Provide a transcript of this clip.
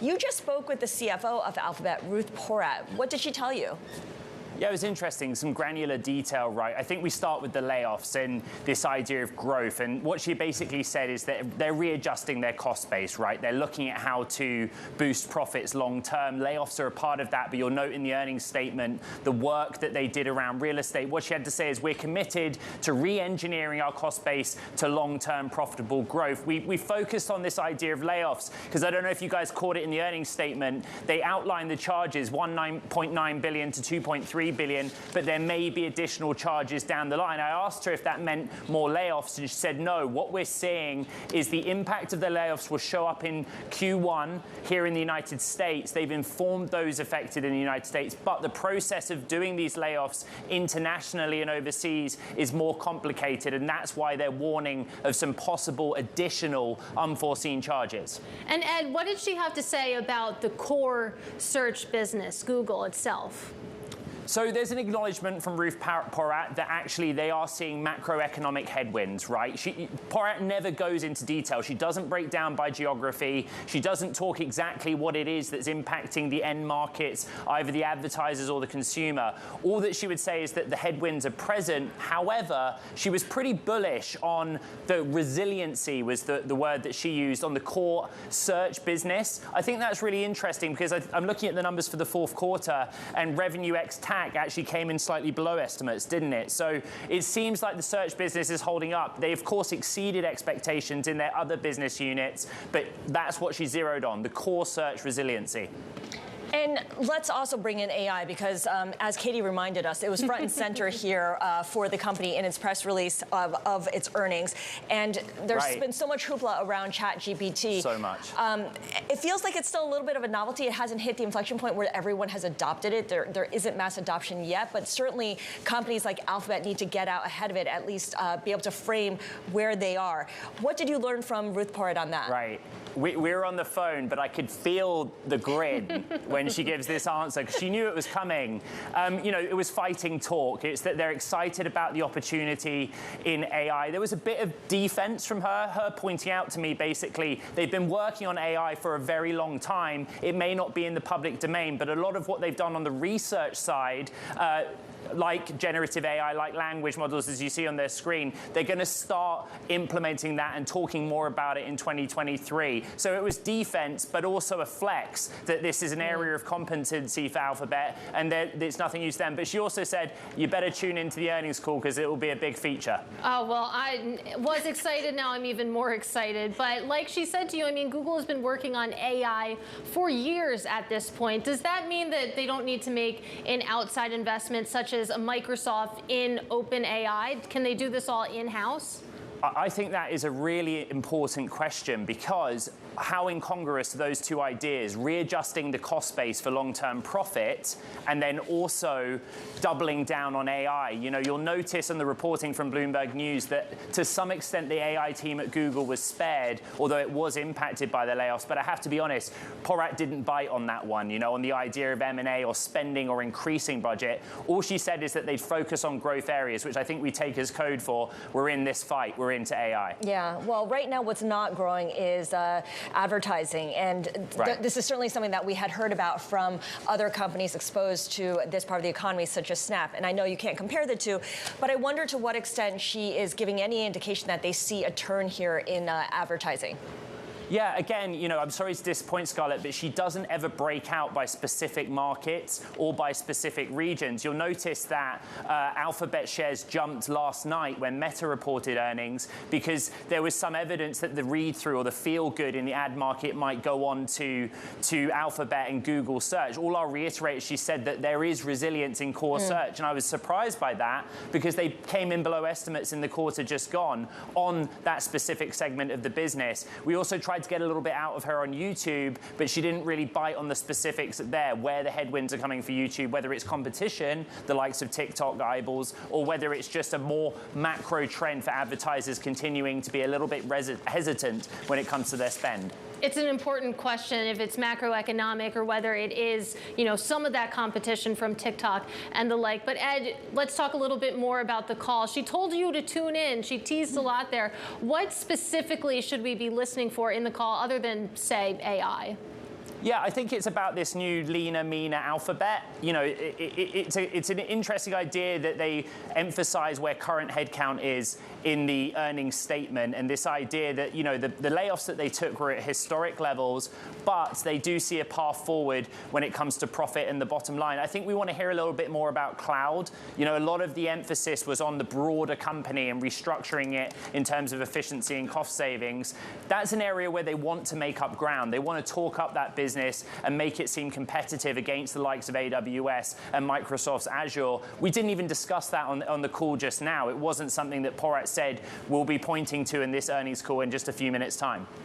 You just spoke with the CFO of Alphabet, Ruth Porat. What did she tell you? Yeah, it was interesting, some granular detail, right? I think we start with the layoffs and this idea of growth. And what she basically said is that they're readjusting their cost base, right? They're looking at how to boost profits long term. Layoffs are a part of that, but you'll note in the earnings statement the work that they did around real estate. What she had to say is we're committed to re-engineering our cost base to long-term profitable growth. We focused on this idea of layoffs because I don't know if you guys caught it in the earnings statement. They outlined the charges, $1.9 billion to $2.3 billion, but there may be additional charges down the line. I asked her if that meant more layoffs, and she said no. What we're seeing is the impact of the layoffs will show up in Q1 here in the United States. They've informed those affected in the United States, but the process of doing these layoffs internationally and overseas is more complicated, and that's why they're warning of some possible additional unforeseen charges. And Ed, what did she have to say about the core search business, Google itself? So there's an acknowledgement from Ruth Porat that actually they are seeing macroeconomic headwinds, right? Porat never goes into detail. She doesn't break down by geography. She doesn't talk exactly what it is that's impacting the end markets, either the advertisers or the consumer. All that she would say is that the headwinds are present. However, she was pretty bullish on the resiliency was the word that she used on the core search business. I think that's really interesting because I'm looking at the numbers for the fourth quarter, and revenue ex-TAC actually came in slightly below estimates, didn't it? So it seems like the search business is holding up. They, of course, exceeded expectations in their other business units, but that's what she zeroed on, the core search resiliency. And let's also bring in AI because, as Katie reminded us, it was front and center here for the company in its press release of its earnings. And there's been so much hoopla around ChatGPT. So much. It feels like it's still a little bit of a novelty. It hasn't hit the inflection point where everyone has adopted it. There isn't mass adoption yet, but certainly companies like Alphabet need to get out ahead of it, at least be able to frame where they are. What did you learn from Ruth Porat on that? Right. We were on the phone, but I could feel the grin when she gives this answer, because she knew it was coming. You know, it was fighting talk. It's that they're excited about the opportunity in AI. There was a bit of defense from her pointing out to me, basically, they've been working on AI for a very long time. It may not be in the public domain, but a lot of what they've done on the research side, like generative AI, like language models, as you see on their screen, they're going to start implementing that and talking more about it in 2023. So it was defense, but also a flex that this is an area of competency for Alphabet, and it's nothing new to them. But she also said, you better tune into the earnings call because it will be a big feature. Oh, well, I was excited. Now I'm even more excited. But like she said to you, I mean, Google has been working on AI for years at this point. Does that mean that they don't need to make an outside investment such as a Microsoft in OpenAI? Can they do this all in-house? I think that is a really important question because how incongruous are those two ideas, readjusting the cost base for long-term profit and then also doubling down on AI. You know, you'll notice in the reporting from Bloomberg News that to some extent the AI team at Google was spared, although it was impacted by the layoffs. But I have to be honest, Porat didn't bite on that one, you know, on the idea of M&A or spending or increasing budget. All she said is that they'd focus on growth areas, which I think we take as code for we're in this fight, we're into AI. Yeah, well, right now what's not growing is advertising, and this is certainly something that we had heard about from other companies exposed to this part of the economy, such as Snap. And I know you can't compare the two, but I wonder to what extent she is giving any indication that they see a turn here in advertising. Yeah, again, you know, I'm sorry to disappoint Scarlett, but she doesn't ever break out by specific markets or by specific regions. You'll notice that Alphabet shares jumped last night when Meta reported earnings because there was some evidence that the read-through or the feel-good in the ad market might go on to Alphabet and Google search. All I'll reiterate is she said that there is resilience in core search, and I was surprised by that because they came in below estimates in the quarter just gone on that specific segment of the business. We also tried to get a little bit out of her on YouTube, but she didn't really bite on the specifics there, where the headwinds are coming for YouTube, whether it's competition, the likes of TikTok eyeballs, or whether it's just a more macro trend for advertisers continuing to be a little bit hesitant when it comes to their spend. It's an important question if it's macroeconomic or whether it is, you know, some of that competition from TikTok and the like. But Ed, let's talk a little bit more about the call. She told you to tune in. She teased a lot there. What specifically should we be listening for in the call other than, say, AI? Yeah, I think it's about this new leaner, meaner Alphabet. You know, it's an interesting idea that they emphasize where current headcount is in the earnings statement, and this idea that, you know, the layoffs that they took were at historic levels, but they do see a path forward when it comes to profit and the bottom line. I think we want to hear a little bit more about cloud. You know, a lot of the emphasis was on the broader company and restructuring it in terms of efficiency and cost savings. That's an area where they want to make up ground. They want to talk up that business and make it seem competitive against the likes of AWS and Microsoft's Azure. We didn't even discuss that on the call just now. It wasn't something that Porat said we'll be pointing to in this earnings call in just a few minutes' time.